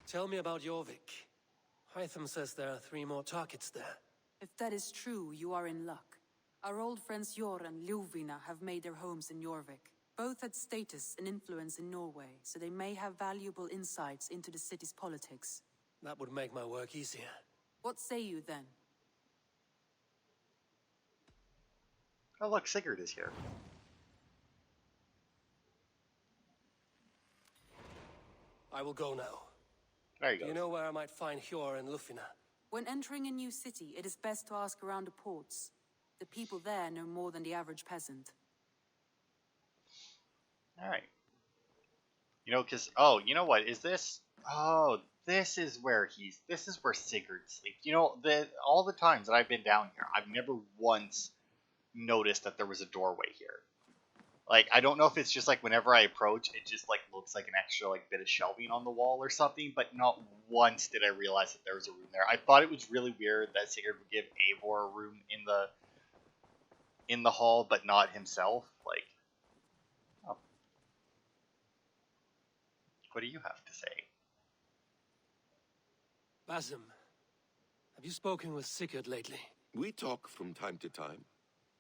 Tell me about Jorvik. Hytham says there are 3 more targets there. If that is true, you are in luck. Our old friends Jor and Ljuvina have made their homes in Jorvik. Both had status and influence in Norway, so they may have valuable insights into the city's politics. That would make my work easier. What say you then? Oh look, Sigurd is here. I will go now. There you go. Do you know where I might find Hjor and Lufina? When entering a new city, it is best to ask around the ports. The people there know more than the average peasant. Alright. You know, because, oh, you know what, is this? Oh, this is where Sigurd sleeps. You know, all the times that I've been down here, I've never once noticed that there was a doorway here. Like, I don't know if it's just like whenever I approach, it just like looks like an extra like bit of shelving on the wall or something, but not once did I realize that there was a room there. I thought it was really weird that Sigurd would give Eivor a room in the hall, but not himself. Like, oh. What do you have to say? Basim, have you spoken with Sigurd lately? We talk from time to time.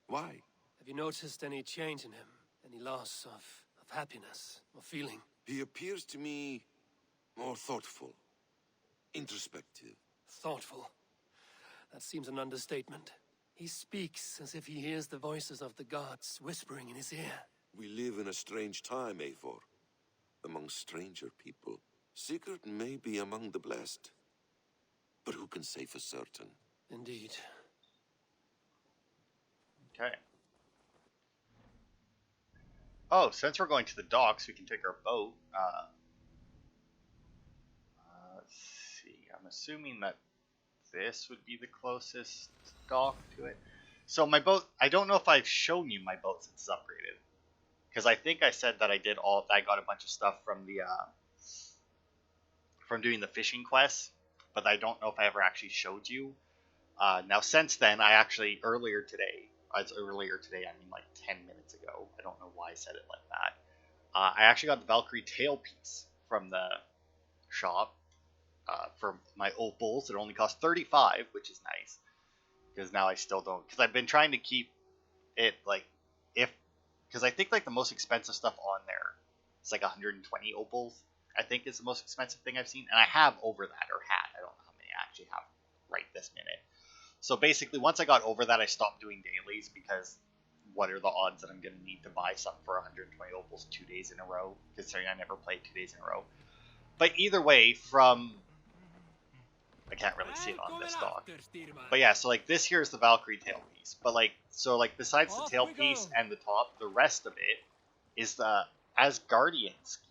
Why? Have you noticed any change in him? Any loss of happiness or feeling? He appears to me more thoughtful, introspective. Thoughtful. That seems an understatement. He speaks as if he hears the voices of the gods whispering in his ear. We live in a strange time, Eivor. Among stranger people. Sigurd may be among the blessed. But who can say for certain? Indeed. Okay. Oh, since we're going to the docks, we can take our boat. Let's see. I'm assuming that this would be the closest dock to it. So my boat, I don't know if I've shown you my boat since it's upgraded. Because I think I said that I got a bunch of stuff from the, from doing the fishing quests. But I don't know if I ever actually showed you. Now since then, I actually, earlier today, I mean like 10 minutes ago. I don't know why I said it like that. I actually got the Valkyrie tailpiece from the shop for my opals. It only cost 35, which is nice. Because now I still don't... Because I've been trying to keep it like... Because I think like the most expensive stuff on there is like 120 opals. I think is the most expensive thing I've seen. And I have over that, or had. I don't know how many I actually have right this minute. So basically, once I got over that, I stopped doing dailies because what are the odds that I'm going to need to buy something for 120 opals 2 days in a row, considering I never played 2 days in a row. But either way, I can't really see it on this dock. But yeah, so like this here is the Valkyrie tailpiece. But like, so like besides the tailpiece and the top, the rest of it is the Asgardian scheme.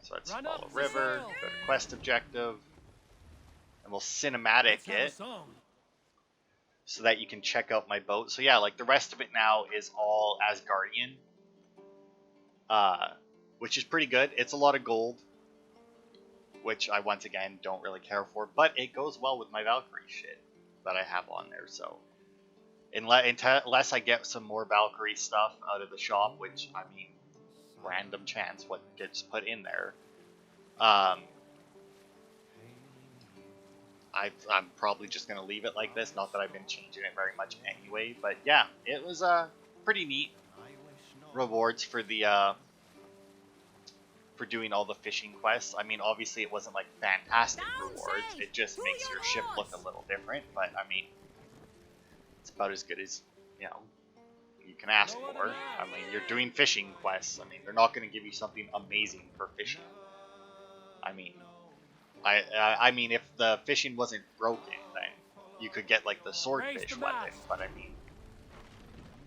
So let's follow river, go to quest objective. And we'll cinematic it so that you can check out my boat. So yeah, like the rest of it now is all Asgardian, which is pretty good. It's a lot of gold, which I once again don't really care for, but it goes well with my Valkyrie shit that I have on there. So unless I get some more Valkyrie stuff out of the shop, which I mean, random chance what gets put in there. I'm probably just going to leave it like this. Not that I've been changing it very much anyway. But yeah, it was pretty neat rewards for the for doing all the fishing quests. I mean, obviously it wasn't like fantastic rewards. It just makes your ship look a little different. But I mean, it's about as good as, you know, you can ask for. I mean, you're doing fishing quests. I mean, they're not going to give you something amazing for fishing. I mean... I mean, if the fishing wasn't broken, then you could get like the swordfish weapon. But I mean,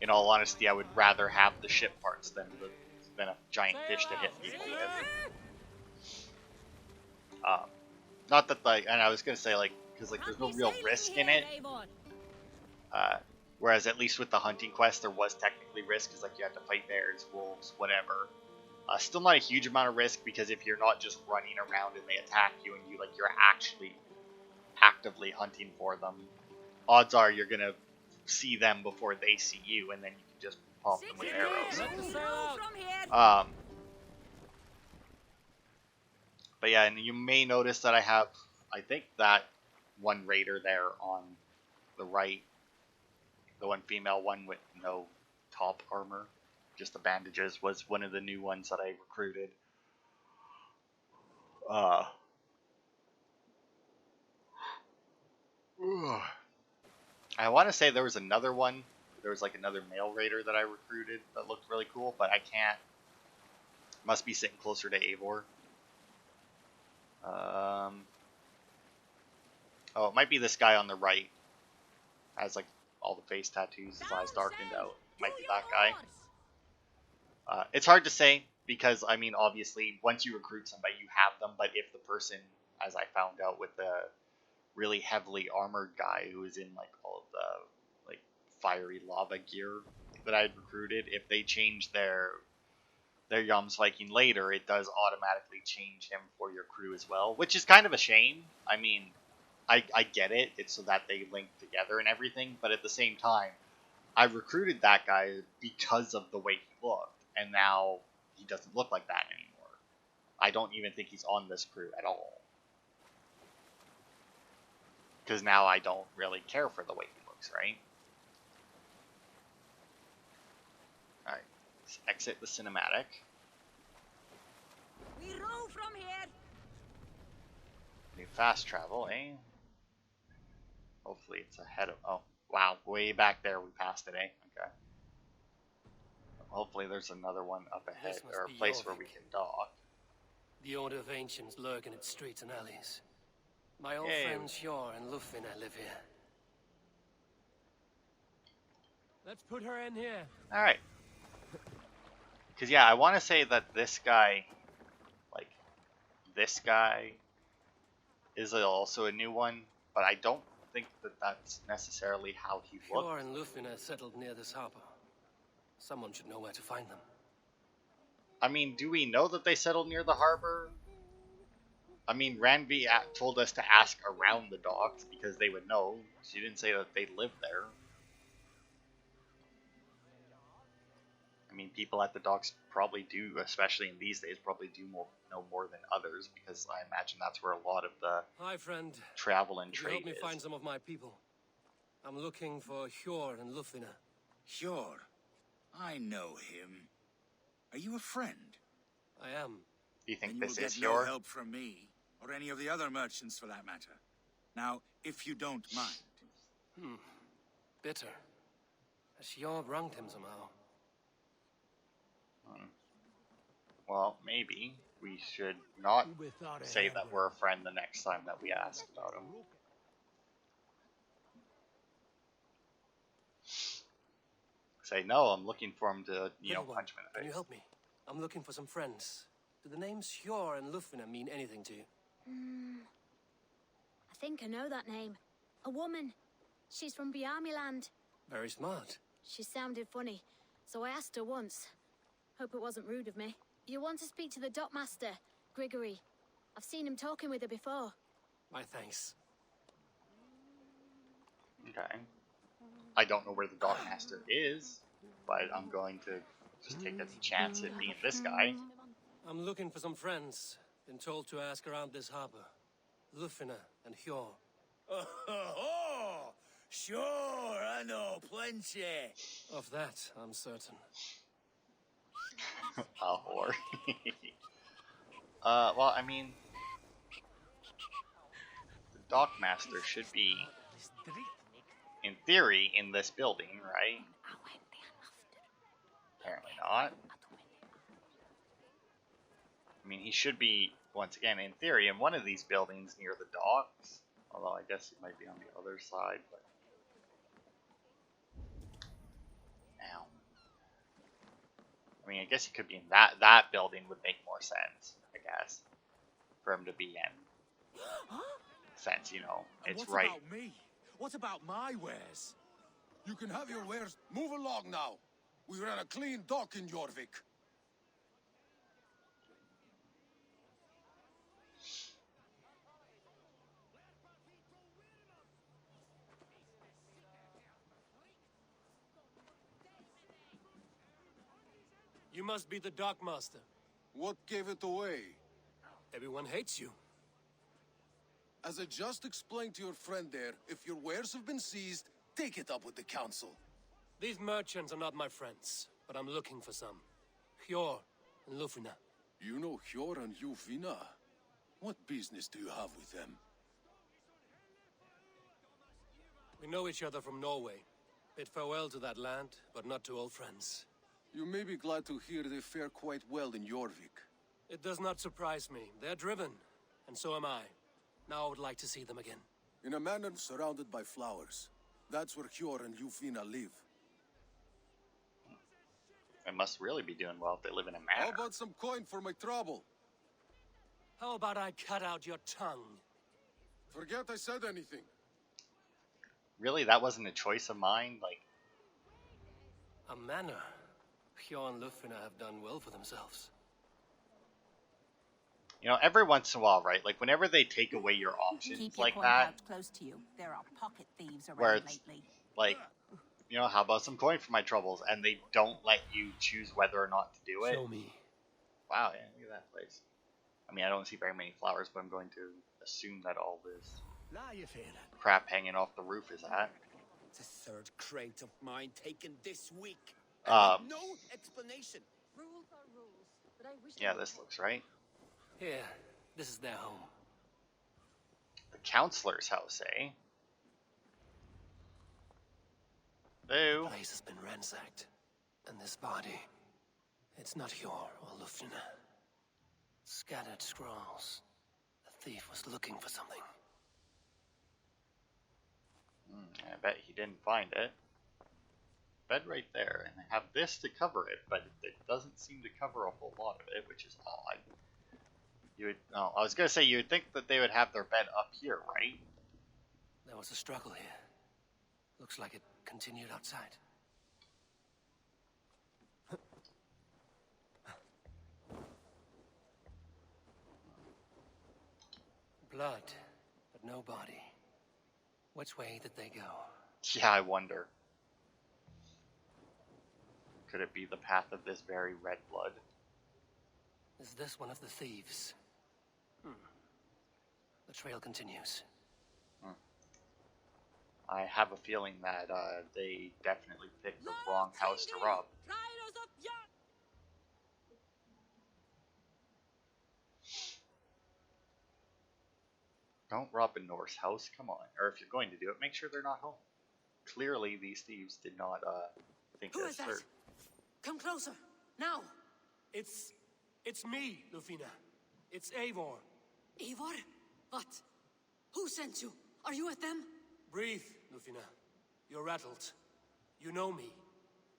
in all honesty, I would rather have the ship parts than a giant fish to hit people with. Not that like, and I was gonna say like, because like there's no real risk in it. Whereas at least with the hunting quest, there was technically risk, because like you had to fight bears, wolves, whatever. Still not a huge amount of risk, because if you're not just running around and they attack you and you're actually actively hunting for them, odds are you're gonna see them before they see you, and then you can just pop them with arrows. But yeah, and you may notice that I have, I think that one raider there on the right, the one female one with no top armor, just the bandages, was one of the new ones that I recruited. I want to say there was another one. There was like another male raider that I recruited that looked really cool, but I can't. Must be sitting closer to Eivor. Oh, it might be this guy on the right. Has like all the face tattoos, his eyes darkened out. Might be that guy. It's hard to say because I mean, obviously, once you recruit somebody, you have them. But if the person, as I found out with the really heavily armored guy who is in like all of the like fiery lava gear that I had recruited, if they change their Viking later, it does automatically change him for your crew as well, which is kind of a shame. I mean, I get it. It's so that they link together and everything, but at the same time, I recruited that guy because of the way he looked, and now he doesn't look like that anymore. I don't even think he's on this crew at all. Because now I don't really care for the way he looks, right? Alright, let's exit the cinematic. We row from here. New fast travel, eh? Hopefully it's ahead of... Oh, wow, way back there we passed it, eh? Okay. Hopefully there's another one up ahead, or a place where we can dock. The Order of Ancients lurk in its streets and alleys. My old friends Hjor and Lufina live here. Let's put her in here. Alright. Because, yeah, I want to say that this guy, like, this guy is also a new one, but I don't think that that's necessarily how he looked. Hjor and Lufina settled near this harbor. Someone should know where to find them. I mean, do we know that they settled near the harbor? I mean, Ranvi told us to ask around the docks because they would know. She didn't say that they lived there. I mean, people at the docks probably do, especially in these days, probably do know more than others because I imagine that's where a lot of the Hi, friend. travel and Could you trade help me is. find some of my people? I'm looking for Hjor and Lufina. Sure. I know him. Are you a friend? I am. Do you think Then this you will is get no your? help from me, or any of the other merchants for that matter. Now, if you don't mind. Bitter. Has Hjor wronged him somehow? Well, maybe we should not say that we're a friend the next time that we ask about him. Say, no, I'm looking for him to, Little one, punch him in the can you face. help me? I'm looking for some friends. Do the names Hjor and Lufina mean anything to you? I think I know that name. A woman. She's from Biamiland. Very smart. She sounded funny, so I asked her once. Hope it wasn't rude of me. You want to speak to the dockmaster, Grigory. I've seen him talking with her before. My thanks. Okay. I don't know where the Dockmaster is, but I'm going to just take any chance at being this guy. I'm looking for some friends. Been told to ask around this harbor. Lufina and Hjor. Oh, sure, I know plenty. Of that, I'm certain. A whore. Well, I mean, the Dockmaster should be, in theory, in this building, right? Apparently not. I mean, he should be, once again, in theory, in one of these buildings near the docks. Although, I guess he might be on the other side, but... Ow. I mean, I guess he could be in that building would make more sense, I guess. For him to be in. Sense, it's what right. About me? What about my wares? You can have your wares. Move along now. We ran a clean dock in Jorvik. You must be the dockmaster. What gave it away? Everyone hates you. As I just explained to your friend there, if your wares have been seized, take it up with the council. These merchants are not my friends, but I'm looking for some. Hjor and Lufina. You know Hjor and Ljufvina? What business do you have with them? We know each other from Norway. Bid farewell to that land, but not to old friends. You may be glad to hear they fare quite well in Jorvik. It does not surprise me. They're driven, and so am I. Now I would like to see them again. In a manor surrounded by flowers. That's where Hjor and Ljufvina live. They must really be doing well if they live in a How manor. about some coin for my trouble? How about I cut out your tongue? Forget I said anything. Really, that wasn't a choice of mine? Like, A manor. Hjor and Lufina have done well for themselves. you know, every once in a while, right? Like, whenever they take away your options Keep your like point that, out close to you. There are pocket thieves where around it's lately. like, you know, how about some coin for my troubles? And they don't let you choose whether or not to do it. Show me. Wow, yeah, look at that place. I mean, I don't see very many flowers, but I'm going to assume that all this crap hanging off the roof is that. It's a third crate of mine taken this week. No explanation. Rules are rules, but I wish Yeah, this looks right. Here, this is their home. The counselor's house, eh? Boo. The place has been ransacked. And this body, it's not Hjor or Lufina. Scattered scrolls. The thief was looking for something. I bet he didn't find it. Bed right there, and I have this to cover it, but it doesn't seem to cover a whole lot of it, which is odd. You would, oh, I was gonna say you would think that they would have their bed up here, right? There was a struggle here. Looks like it continued outside. Blood, but no body. Which way did they go? Yeah, I wonder. Could it be the path of this very red blood? Is this one of the thieves? The trail continues. I have a feeling that they definitely picked the wrong house to rob. Don't rob a Norse house, come on. Or if you're going to do it, make sure they're not home. Clearly, these thieves did not think Who this is that? through. Come closer, now! It's me, Lufina. It's Eivor. Eivor? What? Who sent you? Are you with them? Breathe, Lufina. You're rattled. You know me.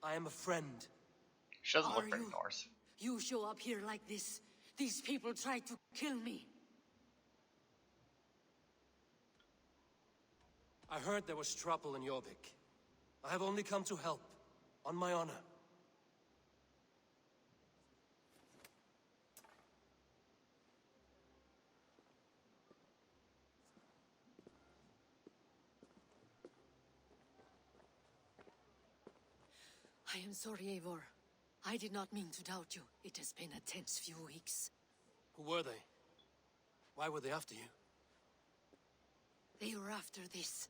I am a friend. She doesn't look Are very you? Norse. You show up here like this. These people tried to kill me. I heard there was trouble in Jorvik. I have only come to help, on my honor. I am sorry, Eivor. I did not mean to doubt you. It has been a tense few weeks. Who were they? Why were they after you? They were after this.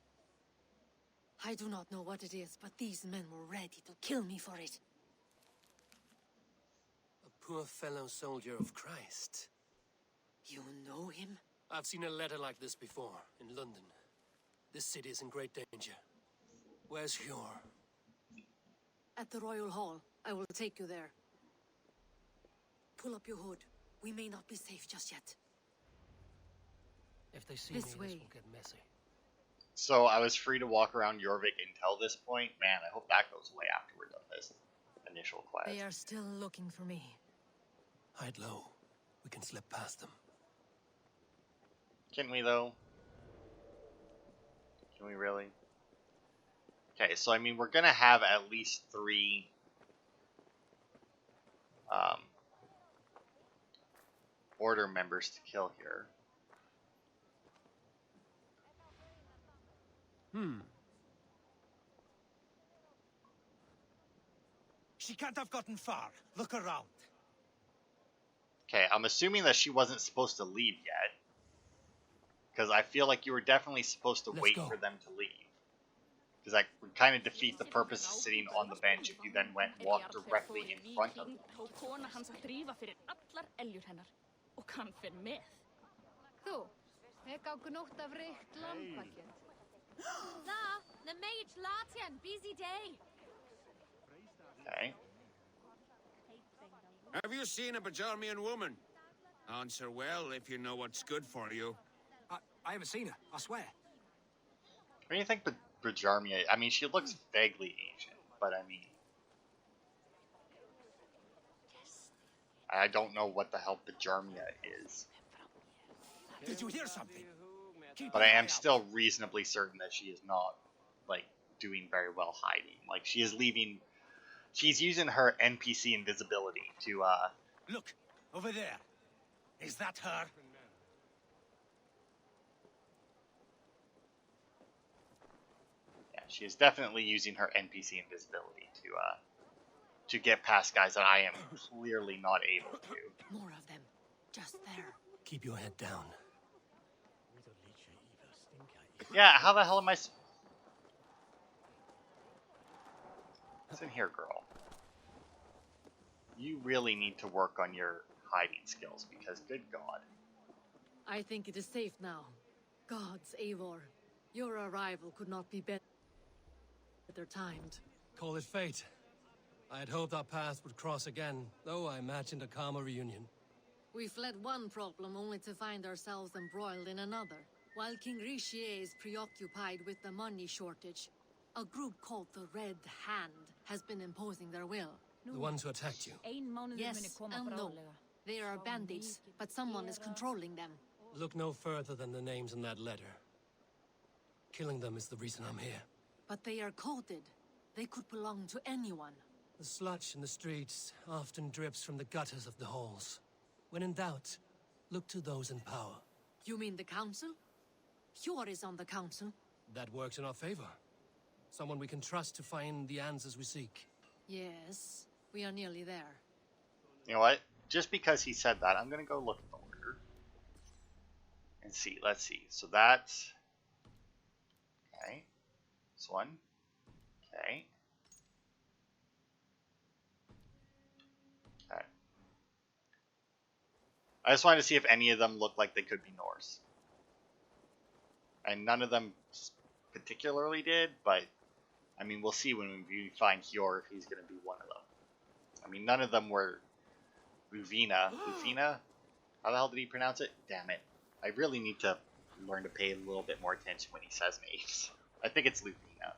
I do not know what it is, but these men were ready to kill me for it. A poor fellow soldier of Christ. You know him? I've seen a letter like this before, in London. This city is in great danger. Where's Hjor? At the Royal Hall. I will take you there. Pull up your hood. We may not be safe just yet. If they see This me, way. this will get messy. So I was free to walk around Jorvik until this point. Man, I hope that goes away after we're done this initial quest. They are still looking for me. Hide low. We can slip past them. Can we, though? Can we really? Okay, so I mean, we're gonna have at least 3 order members to kill here. She can't have gotten far. Look around. Okay, I'm assuming that she wasn't supposed to leave yet. Because I feel like you were definitely supposed to wait for them to leave. Because that would kind of defeat the purpose of sitting on the bench if you then walked directly in front of them. Okay. Have you seen a Bajarmian woman? Answer well if you know what's good for you. I haven't seen her, I swear. What do you think Bajarmia? I mean, she looks vaguely Asian, but I mean, I don't know what the hell Bajarmia is. Did you hear something? But I am still reasonably certain that she is not, like, doing very well hiding. Like, she is leaving. She's using her NPC invisibility to, Look, over there. Is that her? Yeah, she is definitely using her NPC invisibility to get past guys that I am clearly not able to. More of them. Just there. Keep your head down. Yeah, how the hell am I... What's in here, girl? You really need to work on your hiding skills, because good God. I think it is safe now. Gods, Eivor, your arrival could not be better timed. Call it fate. I had hoped our paths would cross again, though I imagined a calmer reunion. We fled one problem only to find ourselves embroiled in another. While King Richier is preoccupied with the money shortage, a group called the Red Hand has been imposing their will. The ones who attacked you? Yes and no. They are bandits, but someone is controlling them. Look no further than the names in that letter. Killing them is the reason I'm here. But they are coded. They could belong to anyone. The sludge in the streets often drips from the gutters of the halls. When in doubt, look to those in power. You mean the council? Hjor is on the council. That works in our favor. Someone we can trust to find the answers we seek. Yes, we are nearly there. You know what? Just because he said that, I'm going to go look at the order. And see. Let's see. So that's... Okay. This one. Okay. Okay. I just wanted to see if any of them look like they could be Norse. And none of them particularly did, but I mean, we'll see when we find Hjor if he's going to be one of them. I mean, none of them were Luvina. Luvina? How the hell did he pronounce it? Damn it. I really need to learn to pay a little bit more attention when he says names. I think it's Luvina.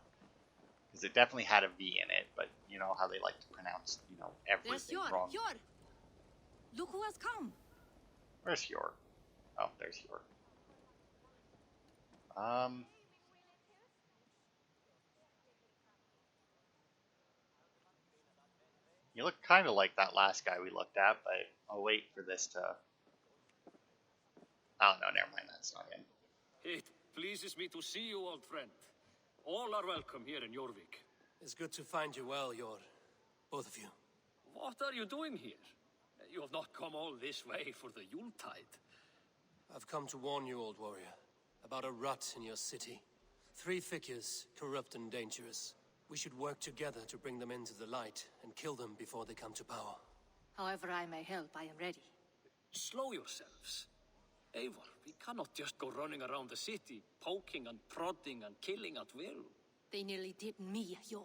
Because it definitely had a V in it, but you know how they like to pronounce, you know, everything wrong. Hjor! Look who has come! Where's Hjor? Oh, there's Hjor. You look kind of like that last guy we looked at, but I'll wait for this to... Oh, no, never mind, that's not him. It pleases me to see you, old friend. All are welcome here in Jorvik. It's good to find you well, Hjor. Both of you. What are you doing here? You have not come all this way for the Yuletide. I've come to warn you, old warrior, about a rut in your city. 3 figures, corrupt and dangerous. We should work together to bring them into the light and kill them before they come to power. However I may help, I am ready. Slow yourselves. Eivor, we cannot just go running around the city, poking and prodding and killing at will. They nearly did me, Hjor.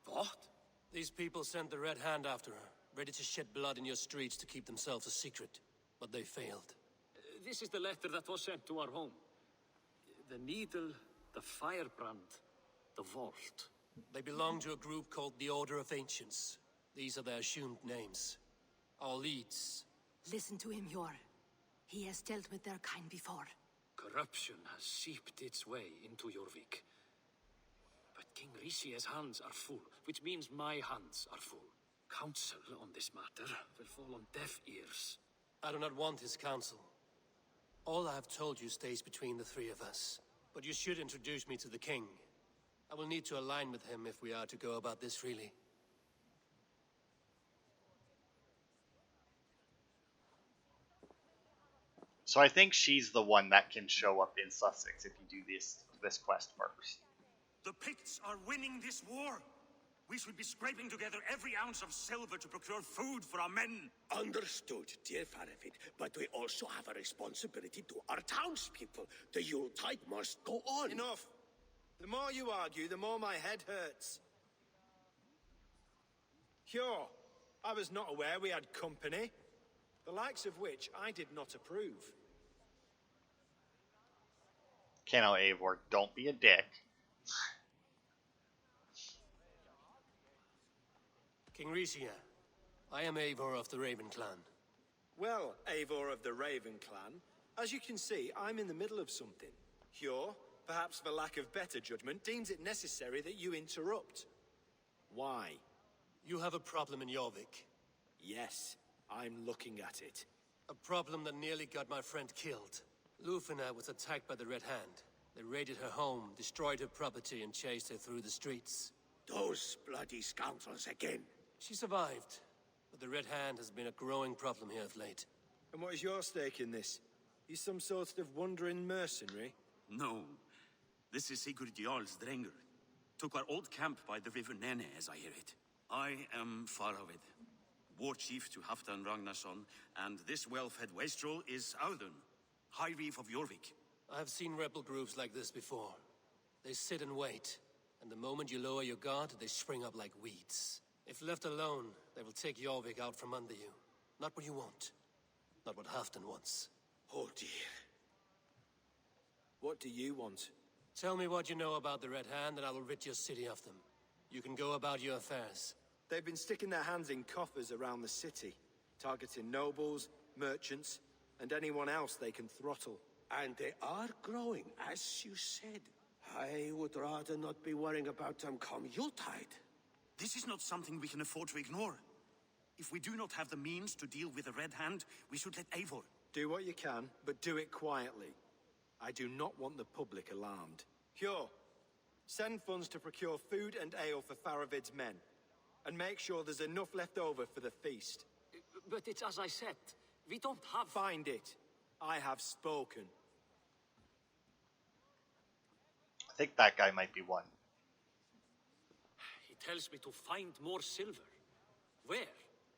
What? These people sent the Red Hand after her, ready to shed blood in your streets to keep themselves a secret. But they failed. This is the letter that was sent to our home. The needle, the firebrand, the vault. They belong to a group called the Order of Ancients. These are their assumed names. Our leads. Listen to him, Hjor. He has dealt with their kind before. Corruption has seeped its way into Jorvik. But King Richier's hands are full, which means my hands are full. Counsel on this matter will fall on deaf ears. I do not want his counsel. All I have told you stays between the 3 of us. But you should introduce me to the king. I will need to align with him if we are to go about this freely. So I think she's the one that can show up in Sussex if you do this quest first. The Picts are winning this war. We should be scraping together every ounce of silver to procure food for our men. Understood, dear Faravid, but we also have a responsibility to our townspeople. The Yuletide must go on. Enough. The more you argue, the more my head hurts. Sure, I was not aware we had company, the likes of which I did not approve. Okay, now, Eivor, don't be a dick. King Rishia, I am Eivor of the Raven Clan. Well, Eivor of the Raven Clan, as you can see, I'm in the middle of something. Hjor, perhaps for lack of better judgment, deems it necessary that you interrupt. Why? You have a problem in Jorvik. Yes, I'm looking at it. A problem that nearly got my friend killed. Lufina was attacked by the Red Hand. They raided her home, destroyed her property, and chased her through the streets. Those bloody scoundrels again. She survived, but the Red Hand has been a growing problem here of late. And what is your stake in this? You some sort of wandering mercenary? No. This is Sigurd Jarl's Drenger. Took our old camp by the river Nene, as I hear it. I am Faravid, war chief to Halfdan Ragnarsson, and this well-fed wastrel is Audun, High Reeve of Jorvik. I have seen rebel groups like this before. They sit and wait, and the moment you lower your guard, they spring up like weeds. If left alone, they will take Jorvik out from under you. Not what you want. Not what Halfdan wants. Oh dear. What do you want? Tell me what you know about the Red Hand, and I will rid your city of them. You can go about your affairs. They've been sticking their hands in coffers around the city, targeting nobles, merchants, and anyone else they can throttle. And they are growing, as you said. I would rather not be worrying about them come Yuletide. This is not something we can afford to ignore. If we do not have the means to deal with the Red Hand, we should let Eivor. Do what you can, but do it quietly. I do not want the public alarmed. Hjor, send funds to procure food and ale for Faravid's men. And make sure there's enough left over for the feast. But it's as I said, we don't have... Find it. I have spoken. I think that guy might be one. He tells me to find more silver. Where?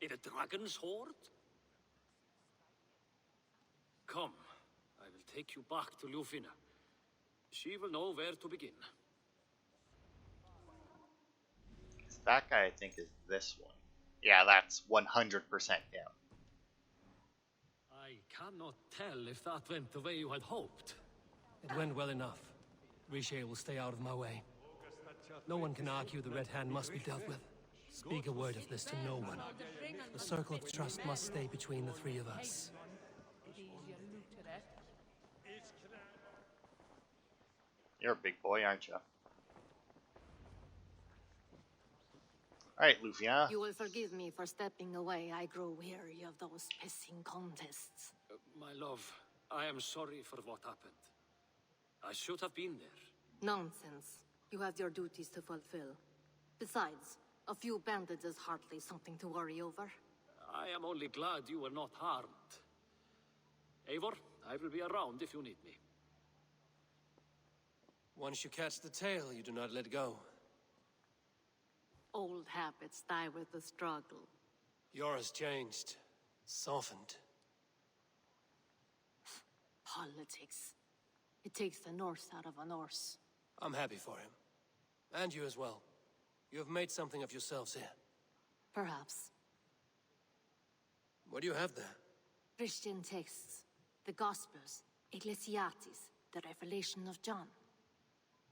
In a dragon's hoard? Come, I will take you back to Lufina. She will know where to begin. That guy, I think, is this one. Yeah, that's 100% him. I cannot tell if that went the way you had hoped. It went well enough. Riche will stay out of my way. No one can argue the Red Hand must be dealt with. Speak a word of this to no one. The circle of trust must stay between the three of us. You're a big boy, aren't you? Alright, Lufina. You will forgive me for stepping away. I grow weary of those pissing contests. My love, I am sorry for what happened. I should have been there. Nonsense. You have your duties to fulfill. Besides, a few bandits is hardly something to worry over. I am only glad you were not harmed. Eivor, I will be around if you need me. Once you catch the tail, you do not let go. Old habits die with the struggle. Yours changed. Softened. Politics. It takes the Norse out of a Norse. I'm happy for him. And you as well. You have made something of yourselves here. Perhaps. What do you have there? Christian texts. The Gospels. Ecclesiastes. The Revelation of John.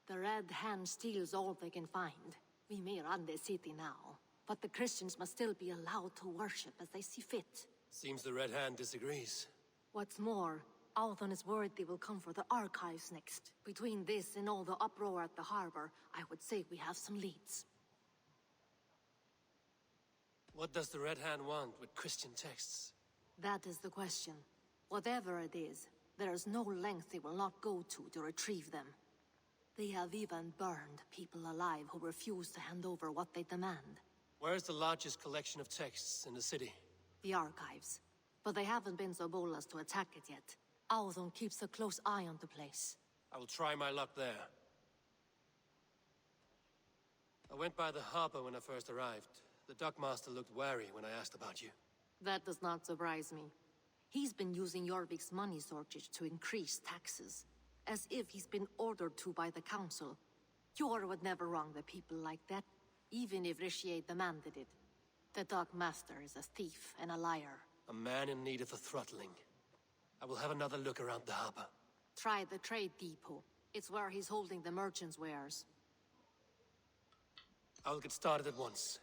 The Red Hand steals all they can find. We may run the city now, but the Christians must still be allowed to worship as they see fit. Seems the Red Hand disagrees. What's more, Althon is worried they will come for the archives next. Between this and all the uproar at the harbor, I would say we have some leads. What does the Red Hand want with Christian texts? That is the question. Whatever it is, there is no length they will not go to retrieve them. They have even burned people alive who refuse to hand over what they demand. Where is the largest collection of texts in the city? The archives. But they haven't been so bold as to attack it yet. Audun keeps a close eye on the place. I will try my luck there. I went by the harbor when I first arrived. The dockmaster looked wary when I asked about you. That does not surprise me. He's been using Jorvik's money shortage to increase taxes, as if he's been ordered to by the council. Jor would never wrong the people like that, even if Rishier demanded it. The dockmaster is a thief and a liar. A man in need of a throttling. I will have another look around the harbor. Try the trade depot. It's where he's holding the merchants' wares. I'll get started at once.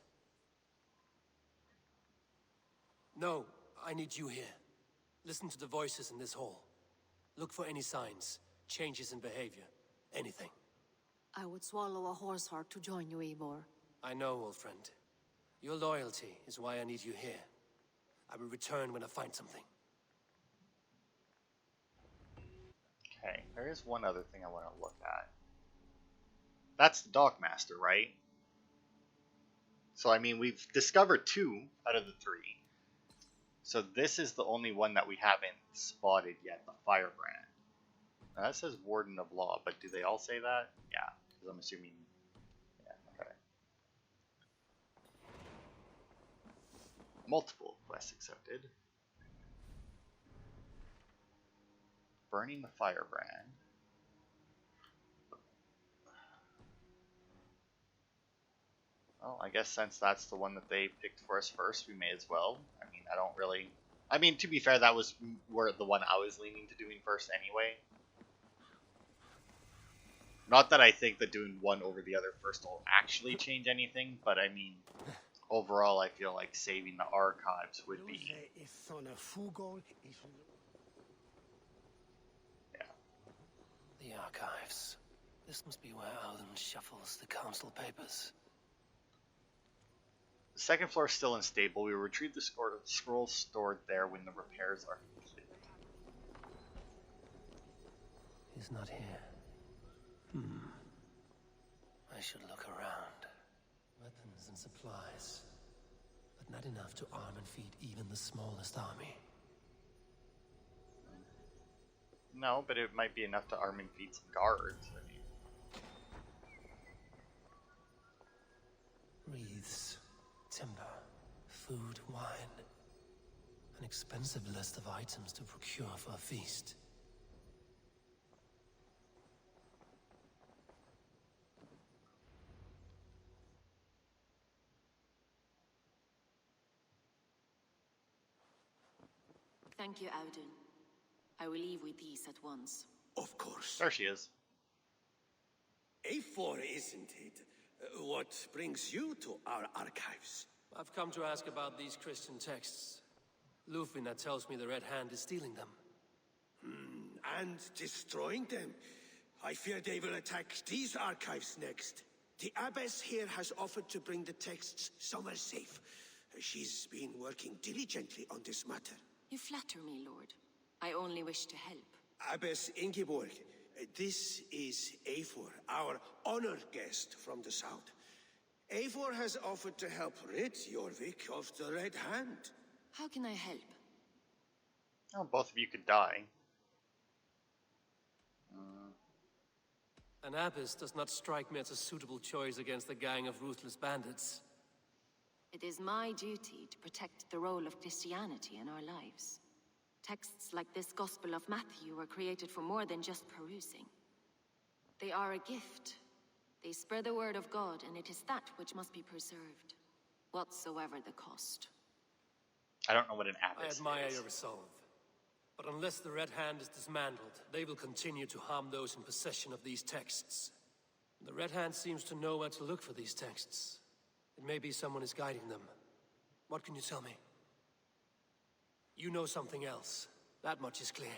No, I need you here. Listen to the voices in this hall. Look for any signs, changes in behavior, anything. I would swallow a horse heart to join you, Eivor. I know, old friend. Your loyalty is why I need you here. I will return when I find something. Okay, there is one other thing I want to look at. That's the Dockmaster, right? So, I mean, we've discovered 2 out of the 3. So this is the only one that we haven't spotted yet, the Firebrand. Now that says Warden of Law, but do they all say that? Yeah, because I'm assuming... Yeah, okay. Multiple quests accepted. Burning the Firebrand. Well, I guess since that's the one that they picked for us first, we may as well. I mean, I don't really... I mean, to be fair, that was the one I was leaning to doing first anyway. Not that I think that doing one over the other first will actually change anything, but I mean, overall, I feel like saving the archives would be... Yeah. The archives. This must be where Audun shuffles the council papers. The second floor is still unstable. We will retrieve the scrolls stored there when the repairs are complete. He's not here. I should look around. Weapons and supplies. But not enough to arm and feed even the smallest army. No, but it might be enough to arm and feed some guards. I mean... Wreaths, timber, food, wine. An expensive list of items to procure for a feast. Thank you, Audun. I will leave with these at once. Of course. There she is. Eivor, isn't it? What brings you to our archives? I've come to ask about these Christian texts. Lufina tells me the Red Hand is stealing them. And destroying them. I fear they will attack these archives next. The abbess here has offered to bring the texts somewhere safe. She's been working diligently on this matter. You flatter me, Lord. I only wish to help. Abbess Ingeborg, this is Eivor, our honored guest from the south. Eivor has offered to help rid Jorvik of the Red Hand. How can I help? Oh, both of you could die. An abbess does not strike me as a suitable choice against a gang of ruthless bandits. It is my duty to protect the role of Christianity in our lives. Texts like this Gospel of Matthew were created for more than just perusing. They are a gift. They spread the word of God, and it is that which must be preserved, whatsoever the cost. I don't know what an abbess is. I admire your resolve. But unless the Red Hand is dismantled, they will continue to harm those in possession of these texts. The Red Hand seems to know where to look for these texts. It may be someone is guiding them. What can you tell me? You know something else. That much is clear.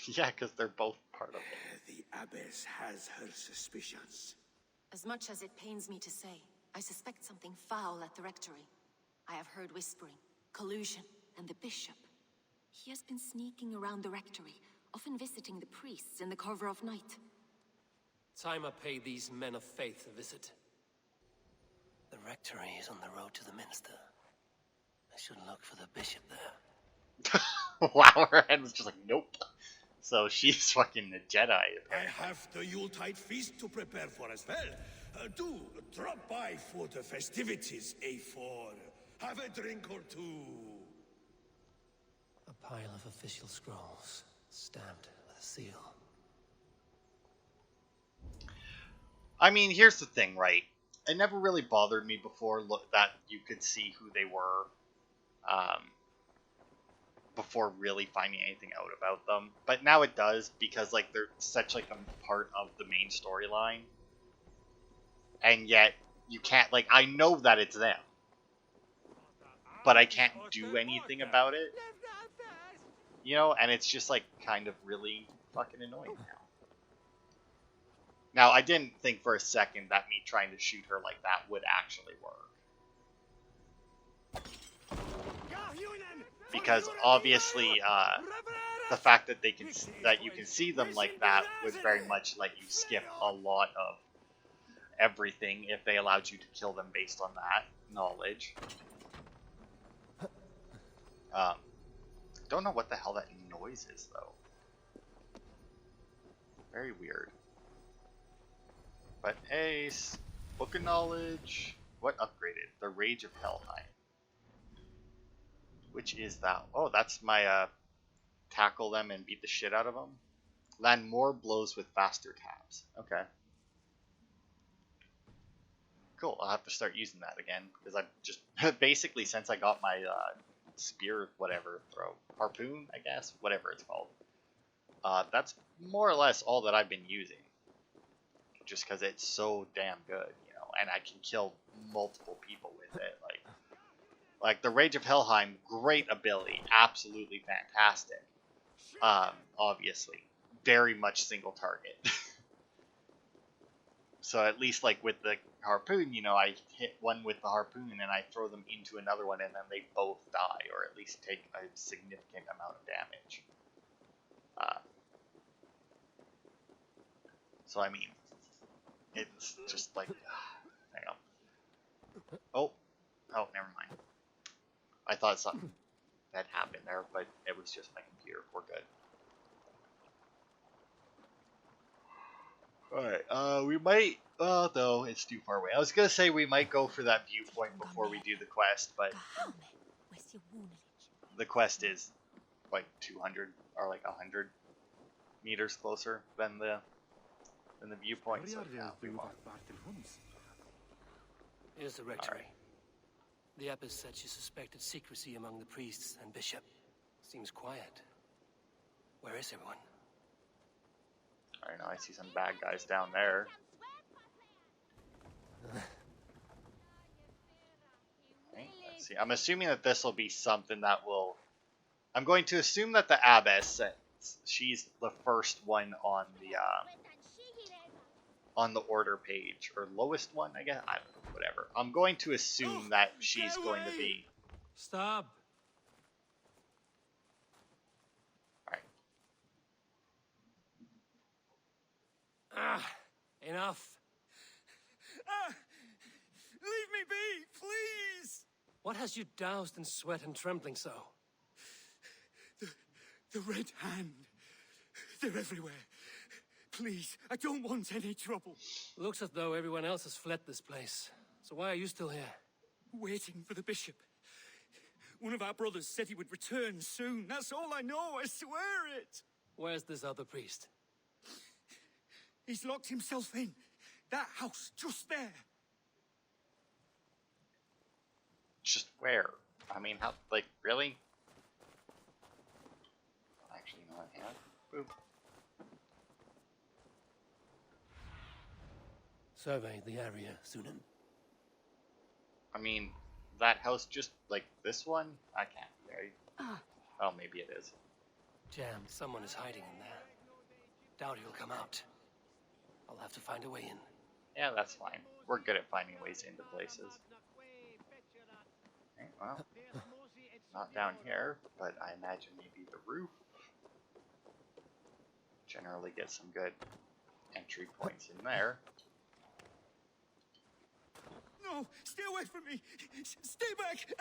Yeah, because they're both part of it. The abbess has her suspicions. As much as it pains me to say, I suspect something foul at the rectory. I have heard whispering, collusion, and the bishop. He has been sneaking around the rectory, often visiting the priests in the cover of night. Time I pay these men of faith a visit. The rectory is on the road to the minster. I should look for the bishop there. Wow, her head was just like, nope. so she's fucking a Jedi. I have the Yuletide feast to prepare for as well. Do drop by for the festivities, Eivor. Have a drink or two. A pile of official scrolls, stamped with a seal. I mean, here's the thing, right? It never really bothered me before that you could see who they were, before really finding anything out about them. But now it does, because like they're such like a part of the main storyline, and yet you can't, like, I know that it's them, but I can't do anything about it, you know, and it's just like kind of really fucking annoying now. Now, I didn't think for a second that me trying to shoot her like that would actually work. Because obviously, the fact that you can see them like that would very much let you skip a lot of everything if they allowed you to kill them based on that knowledge. Don't know what the hell that noise is, though. Very weird. But hey, book of knowledge. What upgraded? The Rage of Helheim. Which is that? Oh, that's my tackle them and beat the shit out of them. Land more blows with faster taps. Okay. Cool. I'll have to start using that again because I've just basically, since I got my spear, whatever, harpoon, I guess, whatever it's called. That's more or less all that I've been using. Just because it's so damn good, you know, and I can kill multiple people with it. Like the Rage of Helheim, great ability, absolutely fantastic. Obviously, very much single target. So at least like with the harpoon, you know, I hit one with the harpoon and I throw them into another one, and then they both die, or at least take a significant amount of damage. So I mean, it's just like, hang on. Oh, never mind. I thought something had happened there, but it was just my computer. We're good. Alright, we might, no, it's too far away. I was gonna say we might go for that viewpoint before we do the quest, but the quest is like 200 or like 100 meters closer than the viewpoint, so yeah, we won't. Here's the rectory. The abbess said she suspected secrecy among the priests and bishop. Seems quiet. Where is everyone? I don't know, I see some bad guys down there. Okay, let's see. I'm assuming that this will be something that will... I'm going to assume that the abbess, she's the first one on the order page, or lowest one, I guess. I don't know, whatever. I'm going to assume that she's going to be... Stop. Alright. Enough. Leave me be, please! What has you doused in sweat and trembling so? The Red Hand. They're everywhere. Please, I don't want any trouble. Looks as though everyone else has fled this place. So why are you still here? Waiting for the bishop. One of our brothers said he would return soon. That's all I know, I swear it. Where's this other priest? He's locked himself in. That house, just there. Just where? I mean, how, like, really? Actually, you know what, hang on. Boop. Survey the area, Sunan. I mean, that house just like this one? I can't be right. Oh, maybe it is. Jam, someone is hiding in there. Doubt he'll come out. I'll have to find a way in. Yeah, that's fine. We're good at finding ways into places. Okay, well, not down here, but I imagine maybe the roof. Generally get some good entry points in there. No, stay away from me! Stay back!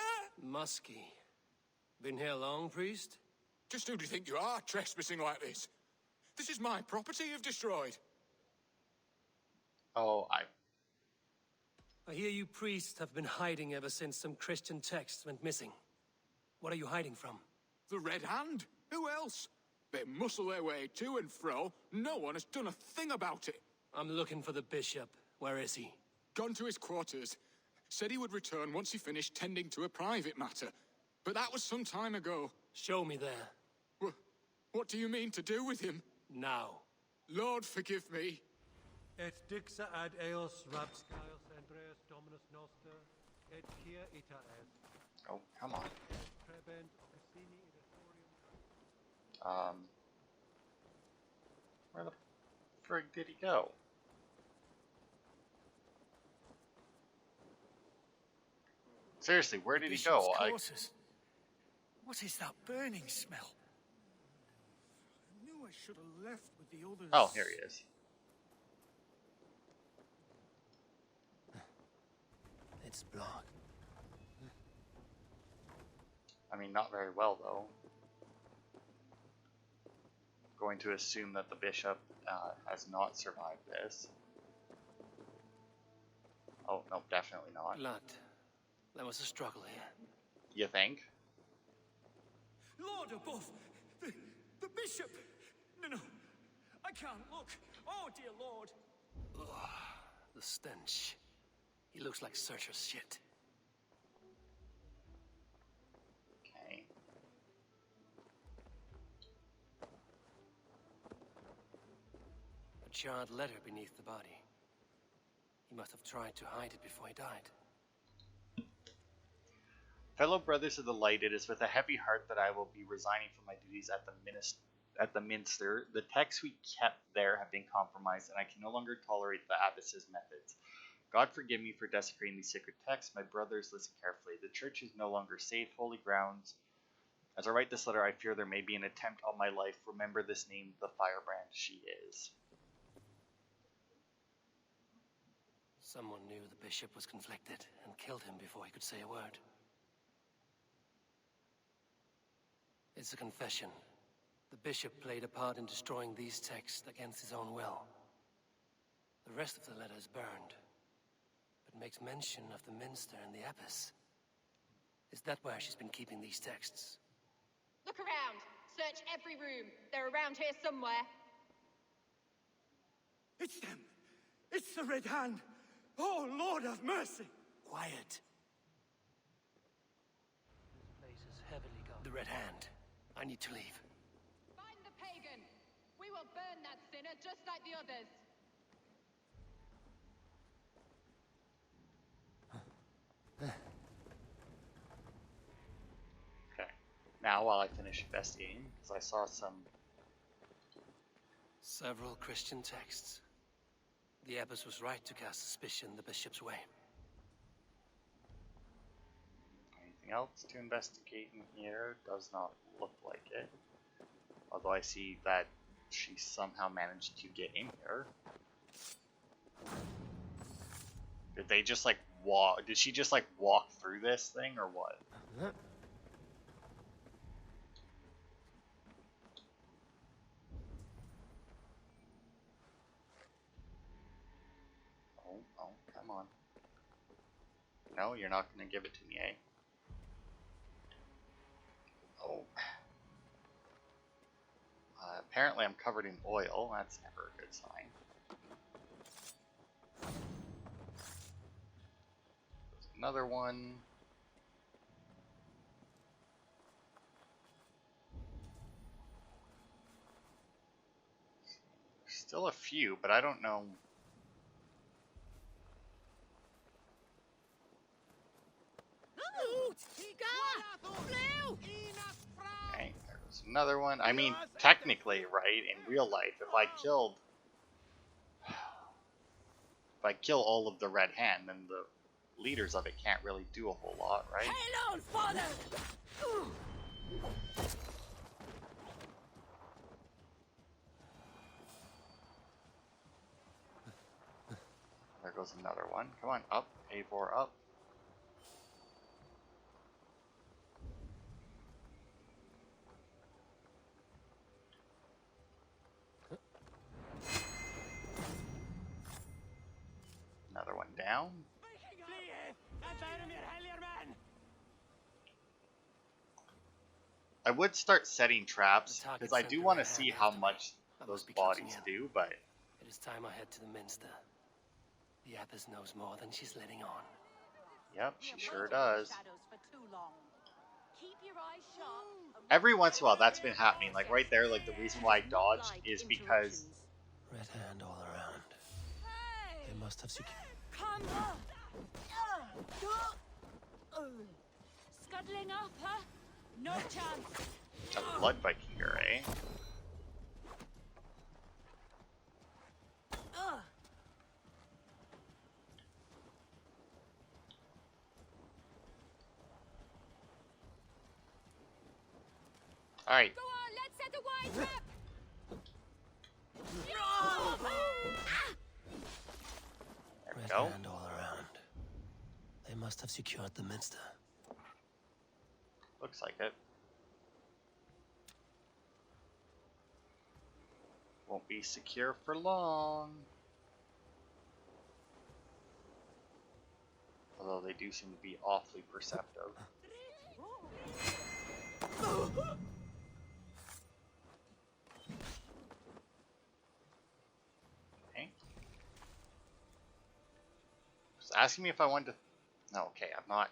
Muskie. Been here long, priest? Just who do you think you are, trespassing like this? This is my property you've destroyed. Oh, I hear you priests have been hiding ever since some Christian texts went missing. What are you hiding from? The Red Hand? Who else? They muscle their way to and fro. No one has done a thing about it. I'm looking for the bishop. Where is he? Gone to his quarters. Said he would return once he finished tending to a private matter. But that was some time ago. Show me there. What do you mean to do with him? Now. Lord, forgive me. Et dixa ad eos rapscaios Andreas Dominus Noster, et kia ita est. oh, come on. Trebent officini editorium. Where the frig did he go? Seriously, where did he go? What is that burning smell? I knew I should have left with the others. Oh, here he is. It's blocked. I mean, not very well, though. Going to assume that the bishop has not survived this. Oh, no, definitely not. Blood. There was a struggle here. You think? Lord above! The bishop! No, I can't look. Oh, dear Lord. Ugh, the stench. He looks like Searcher's shit. Okay. A charred letter beneath the body. He must have tried to hide it before he died. Fellow brothers of the light, it is with a heavy heart that I will be resigning from my duties at the minster. The texts we kept there have been compromised, and I can no longer tolerate the abbess's methods. God forgive me for desecrating these sacred texts. My brothers, listen carefully. The church is no longer safe, holy grounds. As I write this letter, I fear there may be an attempt on my life. Remember this name, the firebrand she is. Someone knew the bishop was conflicted and killed him before he could say a word. It's a confession. The bishop played a part in destroying these texts against his own will. The rest of the letter is burned, but makes mention of the minster and the abbess. Is that where she's been keeping these texts? Look around. Search every room. They're around here somewhere. It's them. It's the Red Hand. Oh, Lord have mercy. Quiet. This place is heavily guarded. The Red Hand. I need to leave. Find the pagan. We will burn that sinner just like the others. Okay. Now, while I finish investigating, because I saw some... Several Christian texts. The abbess was right to cast suspicion the bishop's way. Anything else to investigate in here? Does not look like it. Although I see that she somehow managed to get in here. Did they just like walk? Did she just like walk through this thing or what? Oh, come on. No, you're not gonna give it to me, eh? Oh. Apparently I'm covered in oil. That's never a good sign. There's another one. There's still a few, but I don't know. Okay, there's another one. I mean, technically, right, in real life, if I kill all of the Red Hand, then the leaders of it can't really do a whole lot, right? Hail on, father! There goes another one. Come on, up. Eivor, up. down. I would start setting traps because I do want to see how much those bodies do, but it is time I head to the Minster. The Abbess knows more than she's letting on. Yep, she sure does. Every once in a while, that's been happening. Like right there, like the reason why I dodged is because Red hand all around. They must have secured. Scuttling up, huh? No chance. a blood Viking here, eh? All right. Go on, let's set a wide trap. There we Red go. hand all around. They must have secured the Minster. Looks like it. Won't be secure for long. Although they do seem to be awfully perceptive. Okay. Just asking me if I wanted to... No, okay, I'm not...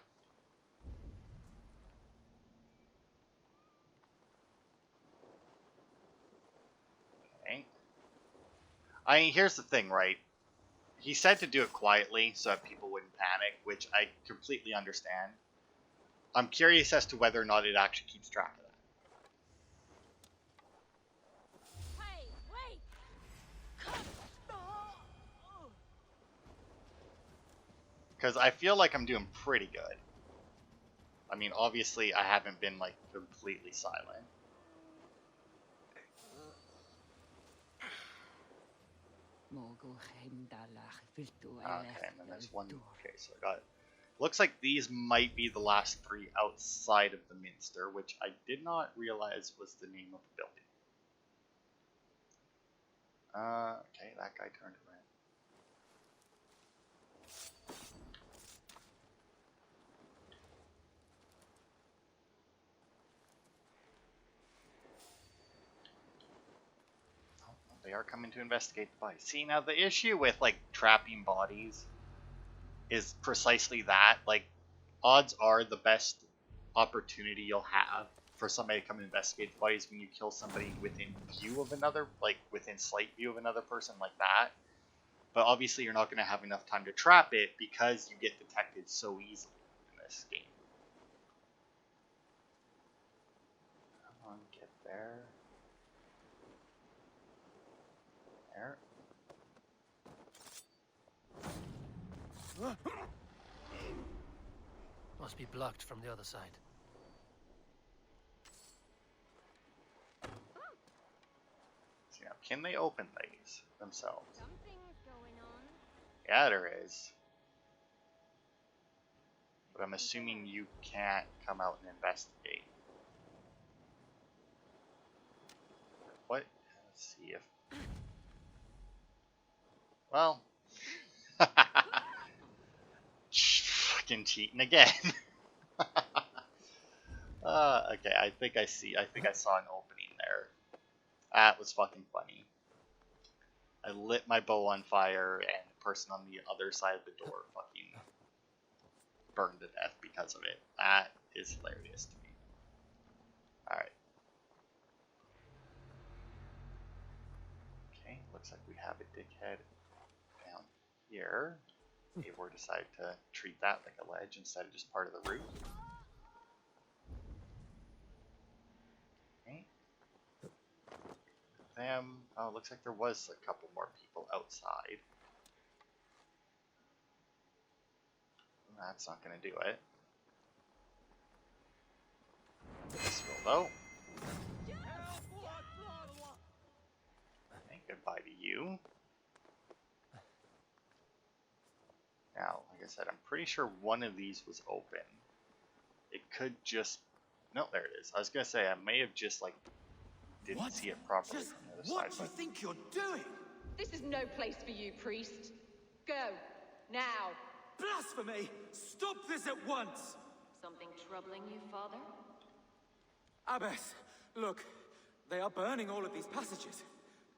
Okay. I mean, here's the thing, right? He said to do it quietly so that people wouldn't panic, which I completely understand. I'm curious as to whether or not it actually keeps track of that. Hey, wait! Because I feel like I'm doing pretty good. I mean, obviously, I haven't been, like, completely silent. Okay, and then there's one. Okay, so I got it. Looks like these might be the last three outside of the Minster, which I did not realize was the name of the building. Okay, that guy turned around. Oh, they are coming to investigate the body. See, now the issue with, like, trapping bodies is precisely that. Like, odds are the best opportunity you'll have for somebody to come investigate the bodies when you kill somebody within view of another, like within slight view of another person like that. But obviously you're not going to have enough time to trap it because you get detected so easily in this game. Come on, get there. There. Must be blocked from the other side. So, now, can they open these themselves? Something's going on. Yeah, there is. But I'm assuming you can't come out and investigate. What? Let's see if... Well... Fucking cheating again. Okay, I think I saw an opening there. That was fucking funny. I lit my bow on fire, and the person on the other side of the door fucking burned to death because of it. That is hilarious to me. Alright. Okay, looks like we have a dickhead down here. Eivor decided to treat that like a ledge instead of just part of the roof. Okay. Them. Oh, it looks like there was a couple more people outside. That's not going to do it. This will, though. Okay, goodbye to you. Now, like I said, I'm pretty sure one of these was open. It could just... No, there it is. I was going to say, I may have just, like, didn't see it properly from the other side. What do you think you're doing? This is no place for you, priest. Go. Now! Blasphemy! Stop this at once! Something troubling you, Father? Abbess, look. They are burning all of these passages.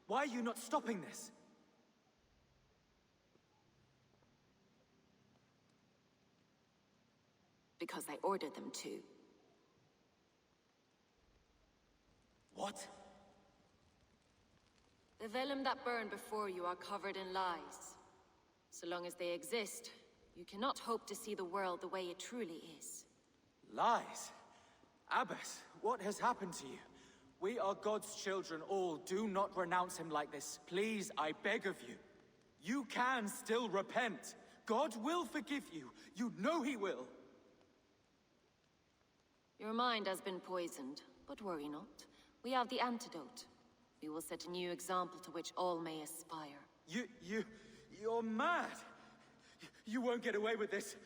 Why are you not stopping this? Because I ordered them to. What? The vellum that burn before you are covered in lies. So long as they exist, you cannot hope to see the world the way it truly is. Lies? Abbess, what has happened to you? We are God's children all. Do not renounce him like this. Please, I beg of you. You can still repent. God will forgive you. You know he will. Your mind has been poisoned, but worry not. We have the antidote. We will set a new example to which all may aspire. You're mad. You won't get away with this.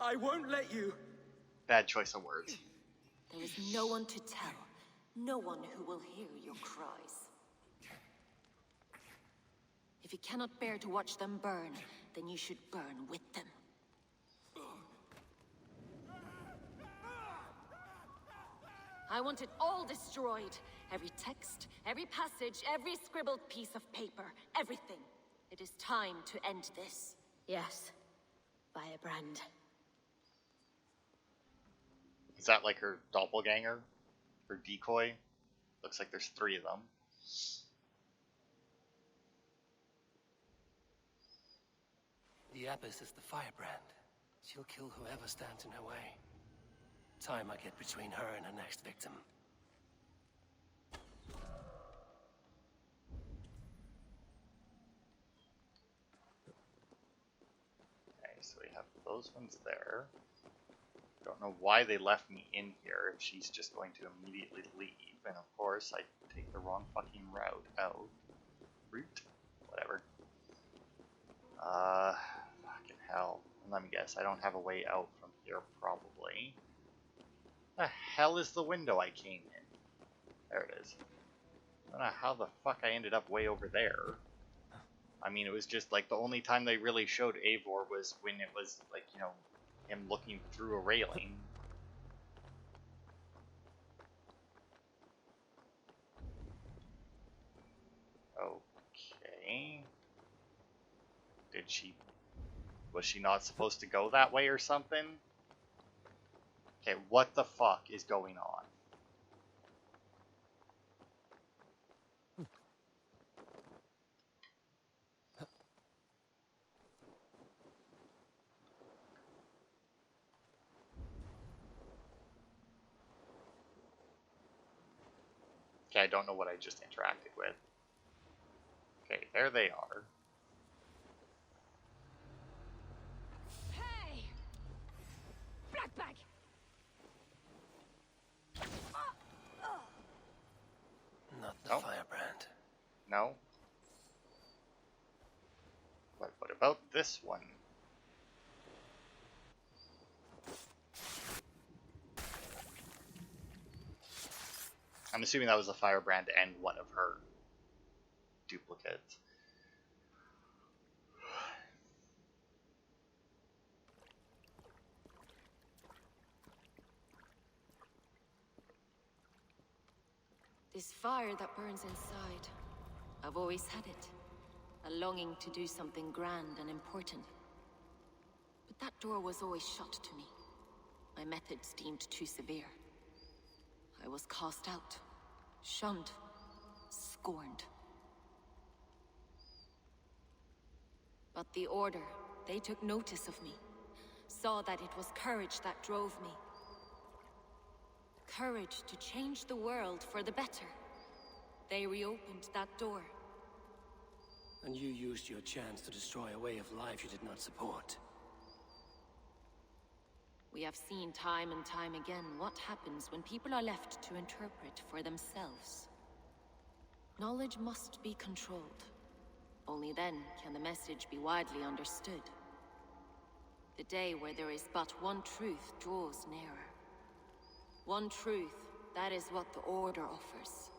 I won't let you. Bad choice of words. There is no one to tell. No one who will hear your cries. If you cannot bear to watch them burn, then you should burn with them. I want it all destroyed. Every text, every passage, every scribbled piece of paper, everything. It is time to end this. Yes. Firebrand. Is that like her doppelganger? Her decoy? Looks like there's 3 of them. The Abbess is the firebrand. She'll kill whoever stands in her way. Time I get between her and her next victim. Okay, so we have those ones there. Don't know why they left me in here if she's just going to immediately leave. And of course, I take the wrong fucking route out. Route? Whatever. Fucking hell. Let me guess, I don't have a way out from here, probably. The hell is the window I came in? There it is. I don't know how the fuck I ended up way over there. I mean, it was just like the only time they really showed Eivor was when it was like, you know, him looking through a railing. Okay. Was she not supposed to go that way or something? Okay, what the fuck is going on? Okay, I don't know what I just interacted with. Okay, there they are. Hey! Blackbag! Not the Nope. firebrand. No? But what about this one? I'm assuming that was a firebrand and one of her duplicates. This fire that burns inside, I've always had it. A longing to do something grand and important. But that door was always shut to me. My methods deemed too severe. I was cast out, shunned, scorned. But the Order, they took notice of me. Saw that it was courage that drove me. Courage to change the world for the better. They reopened that door. And you used your chance to destroy a way of life you did not support. We have seen time and time again what happens when people are left to interpret for themselves. Knowledge must be controlled. Only then can the message be widely understood. The day where there is but one truth draws nearer. One truth, that is what the Order offers.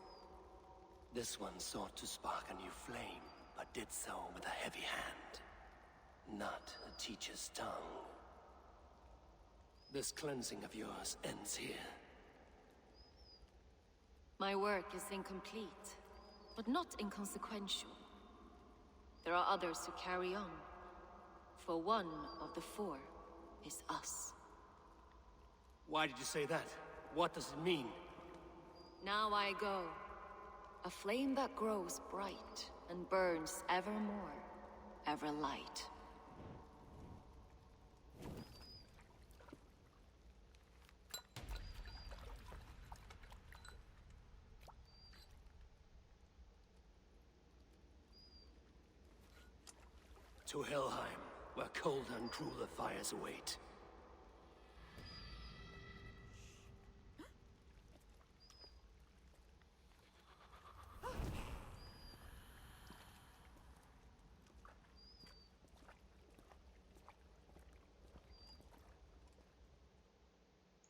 This one sought to spark a new flame, but did so with a heavy hand. not a teacher's tongue. This cleansing of yours ends here. My work is incomplete, but not inconsequential. There are others who carry on. For one of the four is us. Why did you say that? What does it mean? Now I go. A flame that grows bright and burns evermore, ever light. To Helheim, where cold and crueler fires await.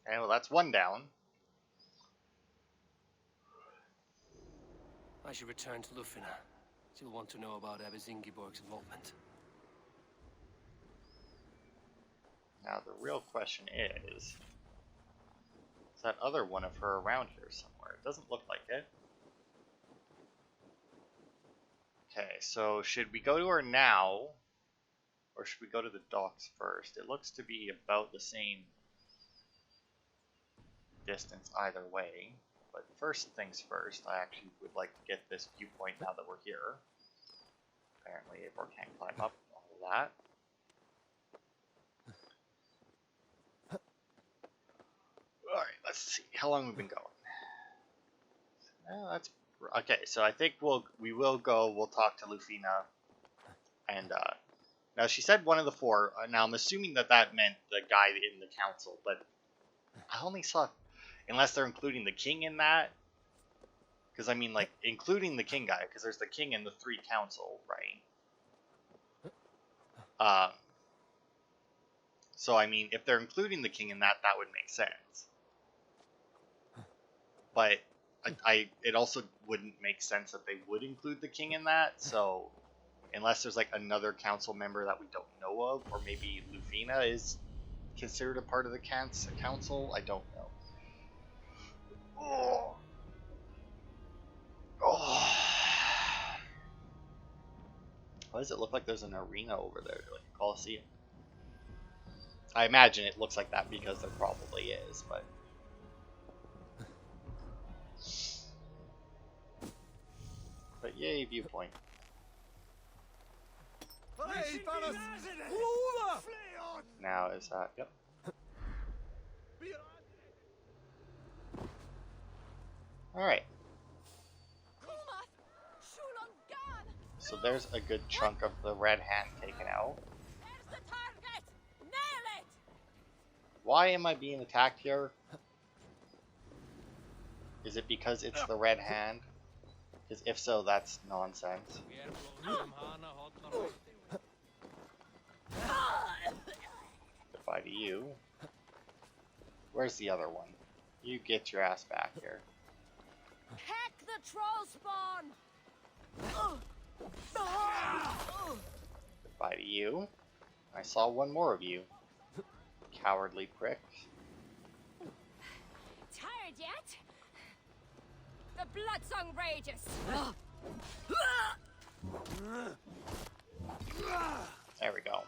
Okay, well that's one down. I should return to Lufina. She'll want to know about Abbess Ingeborg's involvement. Now the real question is that other one of her around here somewhere? It doesn't look like it. Okay, so should we go to her now, or should we go to the docks first? It looks to be about the same distance either way, but first things first, I actually would like to get this viewpoint now that we're here. Apparently Eivor can't climb up, all of that. Alright, let's see, how long have we been going? That's okay, so I think we will go, we'll talk to Lufina, and now she said one of the four, now I'm assuming that meant the guy in the council, but I only saw, unless they're including the king in that, because I mean like including the king guy, because there's the king and the three council, right? So I mean, if they're including the king in that, that would make sense. But it also wouldn't make sense that they would include the king in that, so unless there's like another council member that we don't know of, or maybe Lufina is considered a part of the council, I don't know. Oh. Oh. Why does it look like there's an arena over there, like a coliseum? I imagine it looks like that because there probably is, but... But yay, viewpoint. Now is that, yep. Alright. So there's a good chunk of the red hand taken out. Why am I being attacked here? Is it because it's the red hand? Because if so, that's nonsense. Goodbye to you. Where's the other one? You get your ass back here. Heck the troll spawn! Goodbye to you. I saw one more of you. Cowardly prick. Tired yet? The blood song rages. There we go.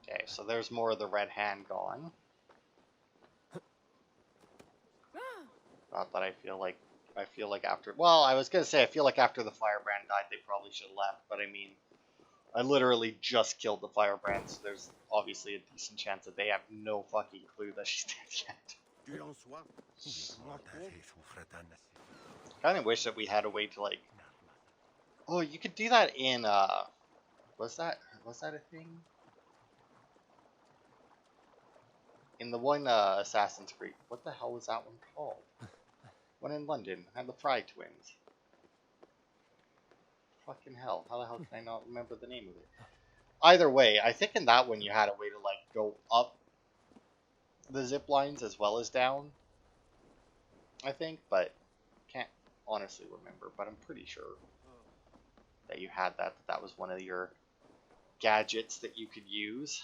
Okay, so there's more of the red hand gone. Not that I feel like after, well, I was gonna say I feel like after the firebrand died they probably should have left, but I mean, I literally just killed the firebrand, so there's obviously a decent chance that they have no fucking clue that she's dead yet. Kind of wish that we had a way to like, oh, you could do that in was that a thing? In the one Assassin's Creed, what the hell was that one called? One in London, had the Fry twins. Fucking hell, how the hell can I not remember the name of it? Either way, I think in that one you had a way to like go up the zip lines as well as down. I think, but can't honestly remember, but I'm pretty sure. that you had that was one of your gadgets that you could use.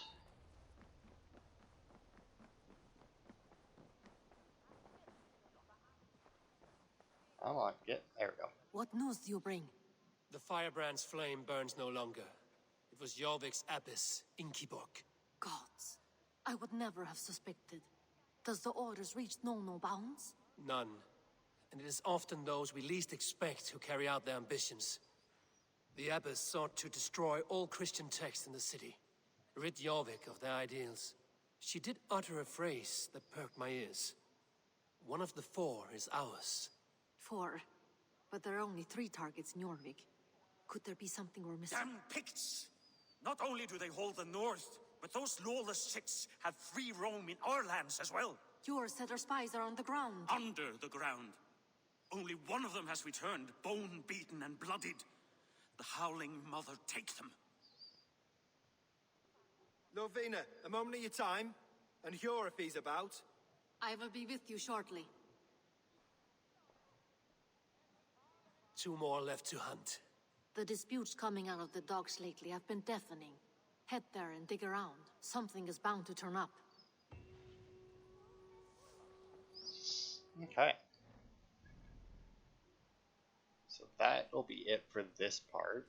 Come on, there we go. What news do you bring? The firebrand's flame burns no longer. It was Jorvik's abyss, Inkiborg. Gods, I would never have suspected. Does the orders reach no bounds? None. And it is often those we least expect who carry out their ambitions. The abbess sought to destroy all Christian texts in the city, rid Jorvik of their ideals. She did utter a phrase that perked my ears. One of the 4 is ours. 4? But there are only 3 targets in Jorvik. Could there be something we're missing? Damn Picts! Not only do they hold the north, but those lawless Six have free roam in our lands as well. Yours said our spies are on the ground. Under the ground. Only one of them has returned, bone-beaten and bloodied. The Howling Mother take them. Lovina, a moment of your time, and Hjor if he's about. I will be with you shortly. 2 more left to hunt. The disputes coming out of the docks lately have been deafening. Head there and dig around. Something is bound to turn up. Okay. So that'll be it for this part.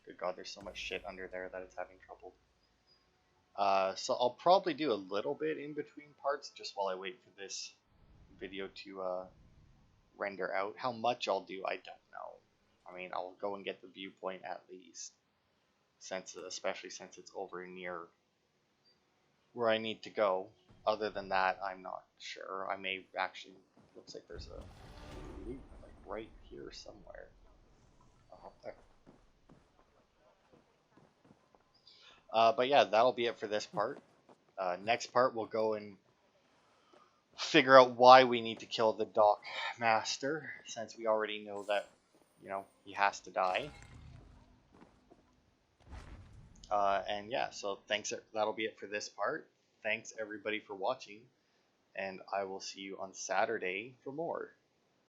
Good God, there's so much shit under there that it's having trouble. So I'll probably do a little bit in between parts just while I wait for this video to render out. How much I'll do, I don't know. I mean, I'll go and get the viewpoint at least, especially since it's over near where I need to go. Other than that, I'm not sure. I may actually, looks like there's a loot like right here somewhere. Oh, there. But yeah, that'll be it for this part. Next part, we'll go and figure out why we need to kill the dock master, since we already know that, you know, he has to die. And yeah, so thanks. That'll be it for this part. Thanks everybody for watching, and I will see you on Saturday for more.